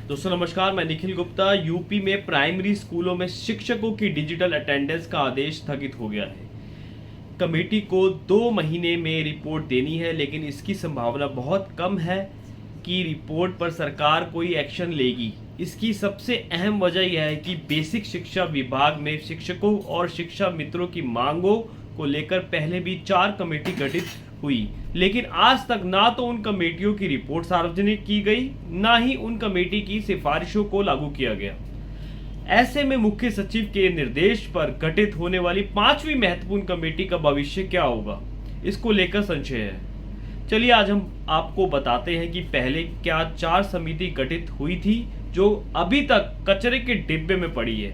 दोस्तों नमस्कार, मैं निखिल गुप्ता। यूपी में प्राइमरी स्कूलों में शिक्षकों की डिजिटल अटेंडेंस का आदेश स्थगित हो गया है। कमेटी को 2 महीने में रिपोर्ट देनी है, लेकिन इसकी संभावना बहुत कम है कि रिपोर्ट पर सरकार कोई एक्शन लेगी। इसकी सबसे अहम वजह यह है कि बेसिक शिक्षा विभाग में शिक्षकों और शिक्षा मित्रों की मांगों को लेकर पहले भी 4 कमेटी गठित हुई, लेकिन आज तक ना तो उन कमेटियों की रिपोर्ट सार्वजनिक की गई, ना ही उन कमेटी की सिफारिशों को लागू किया गया। ऐसे में मुख्य सचिव के निर्देश पर गठित होने वाली 5वीं महत्वपूर्ण कमेटी का भविष्य क्या होगा, इसको लेकर संशय है। चलिए आज हम आपको बताते हैं कि पहले क्या 4 समिति गठित हुई थी जो अभी तक कचरे के डिब्बे में पड़ी है।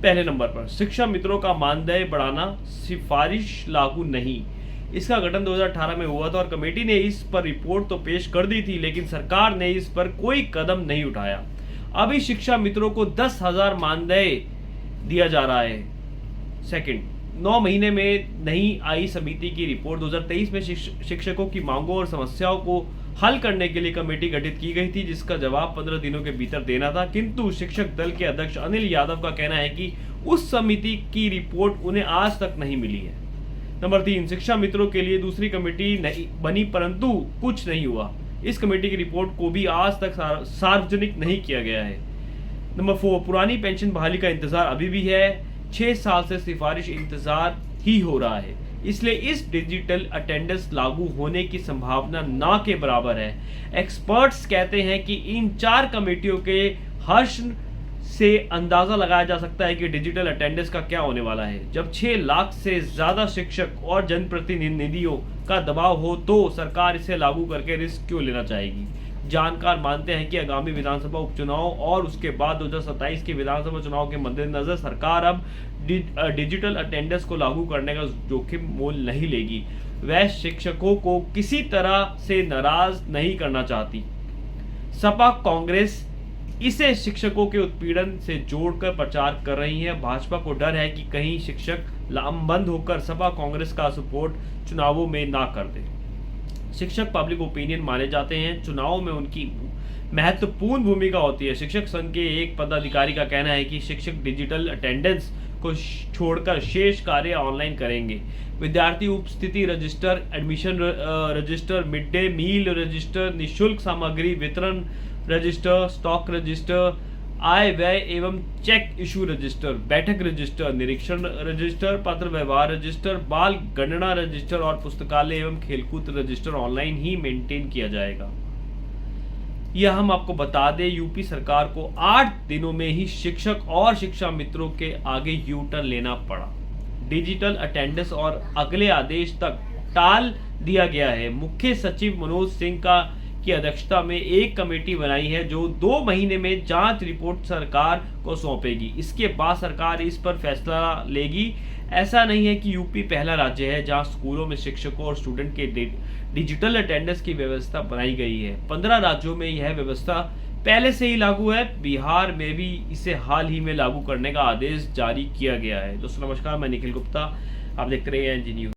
पहले नंबर पर शिक्षा मित्रों का मानदेय बढ़ाना, सिफारिश लागू नहीं। इसका गठन 2018 में हुआ था और कमेटी ने इस पर रिपोर्ट तो पेश कर दी थी, लेकिन सरकार ने इस पर कोई कदम नहीं उठाया। अभी शिक्षा मित्रों को 10,000 मानदेय दिया जा रहा है। सेकंड, 9 महीने में नहीं आई समिति की रिपोर्ट। 2023 में शिक्षकों की मांगों और समस्याओं को हल करने के लिए कमेटी गठित की गई थी, जिसका जवाब 15 दिनों के भीतर देना था, किंतु शिक्षक दल के अध्यक्ष अनिल यादव का कहना है कि उस समिति की रिपोर्ट उन्हें आज तक नहीं मिली है। नंबर 3, शिक्षा मित्रों के लिए दूसरी कमेटी नहीं बनी, परंतु कुछ नहीं हुआ। इस कमेटी की रिपोर्ट को भी आज तक सार्वजनिक नहीं किया गया है। नंबर 4, पुरानी पेंशन बहाली का इंतजार अभी भी है। 6 साल से सिफारिश इंतजार ही हो रहा है, इसलिए इस डिजिटल अटेंडेंस लागू होने की संभावना ना के बराबर है। एक्सपर्ट्स कहते हैं कि इन 4 कमेटियों के हर्ष से अंदाजा लगाया जा सकता है कि डिजिटल अटेंडेंस का क्या होने वाला है। जब 6 लाख से ज्यादा शिक्षक और जनप्रतिनिधियों का दबाव हो तो सरकार इसे लागू करके रिस्क क्यों लेना चाहेगी। जानकार मानते हैं कि आगामी विधानसभा उपचुनाव और उसके बाद 2027 के विधानसभा चुनाव के मद्देनजर सरकार अब डिजिटल अटेंडेंस को लागू करने का जोखिम मोल नहीं लेगी। वह शिक्षकों को किसी तरह से नाराज नहीं करना चाहती। सपा कांग्रेस इसे शिक्षकों के उत्पीड़न से जोड़कर प्रचार कर रही है। भाजपा को डर है कि कहीं शिक्षक लामबंद होकर सपा कांग्रेस का सपोर्ट चुनावों में ना कर दे। शिक्षक पब्लिक ओपिनियन माने जाते हैं, चुनाव में उनकी महत्वपूर्ण भूमिका होती है। शिक्षक संघ के एक पदाधिकारी का कहना है कि शिक्षक डिजिटल अटेंडेंस को छोड़कर शेष कार्य ऑनलाइन करेंगे। विद्यार्थी उपस्थिति register, admission register, mid day meal register, निःशुल्क सामग्री वितरण रजिस्टर, स्टॉक रजिस्टर, आय व्यय एवं चेक इशू रजिस्टर, बैठक रजिस्टर, निरीक्षण रजिस्टर, पत्र व्यवहार रजिस्टर, बाल गणना रजिस्टर और पुस्तकालय एवं खेलकूद रजिस्टर ऑनलाइन ही मेंटेन किया जाएगा। यह हम आपको बता दें, यूपी सरकार को 8 दिनों में ही शिक्षक और शिक्षा मित्रों के आगे यू टर्न लेना पड़ा। डिजिटल अटेंडेंस और अगले आदेश तक टाल दिया गया है। मुख्य सचिव मनोज सिंह की अध्यक्षता में एक कमेटी बनाई है जो 2 महीने में जांच रिपोर्ट सरकार को सौंपेगी। इसके बाद सरकार इस पर फैसला लेगी। ऐसा नहीं है कि यूपी पहला राज्य है जहां स्कूलों में शिक्षकों और स्टूडेंट के डिजिटल अटेंडेंस की व्यवस्था बनाई गई है। 15 राज्यों में यह व्यवस्था पहले से ही लागू है। बिहार में भी इसे हाल ही में लागू करने का आदेश जारी किया गया है। दोस्तों नमस्कार, मैं निखिल गुप्ता, आप देखते रहिए एनजी न्यूज।